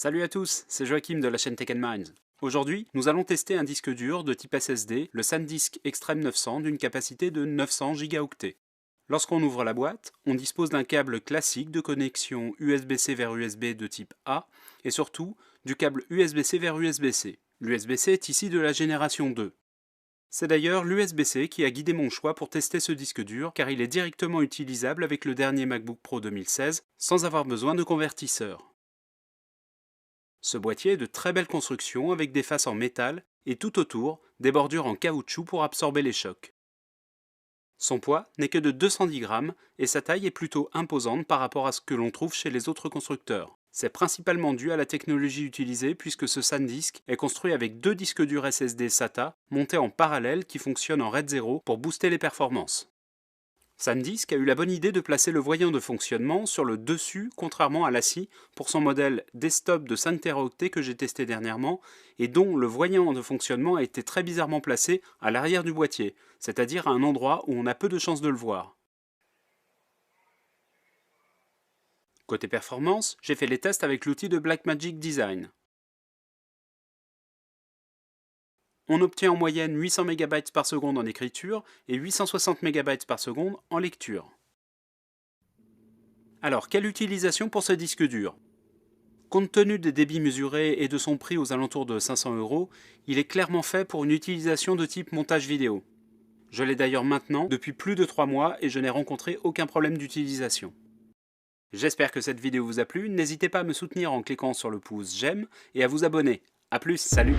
Salut à tous, c'est Joachim de la chaîne Tech & Minds. Aujourd'hui, nous allons tester un disque dur de type SSD, le SanDisk Extreme 900 d'une capacité de 900 Go. Lorsqu'on ouvre la boîte, on dispose d'un câble classique de connexion USB-C vers USB de type A et surtout du câble USB-C vers USB-C. L'USB-C est ici de la génération 2. C'est d'ailleurs l'USB-C qui a guidé mon choix pour tester ce disque dur car il est directement utilisable avec le dernier MacBook Pro 2016 sans avoir besoin de convertisseur. Ce boîtier est de très belle construction avec des faces en métal et tout autour des bordures en caoutchouc pour absorber les chocs. Son poids n'est que de 210 grammes et sa taille est plutôt imposante par rapport à ce que l'on trouve chez les autres constructeurs. C'est principalement dû à la technologie utilisée puisque ce SanDisk est construit avec deux disques durs SSD SATA montés en parallèle qui fonctionnent en RAID 0 pour booster les performances. SanDisk a eu la bonne idée de placer le voyant de fonctionnement sur le dessus contrairement à l'ASI pour son modèle desktop de 5 Teraoctets que j'ai testé dernièrement et dont le voyant de fonctionnement a été très bizarrement placé à l'arrière du boîtier, c'est-à-dire à un endroit où on a peu de chances de le voir. Côté performance, j'ai fait les tests avec l'outil de Blackmagic Design. On obtient en moyenne 800 MB par seconde en écriture et 860 MB par seconde en lecture. Alors, quelle utilisation pour ce disque dur? Compte tenu des débits mesurés et de son prix aux alentours de 500 €, il est clairement fait pour une utilisation de type montage vidéo. Je l'ai d'ailleurs maintenant depuis plus de 3 mois et je n'ai rencontré aucun problème d'utilisation. J'espère que cette vidéo vous a plu, n'hésitez pas à me soutenir en cliquant sur le pouce j'aime et à vous abonner. A plus, salut!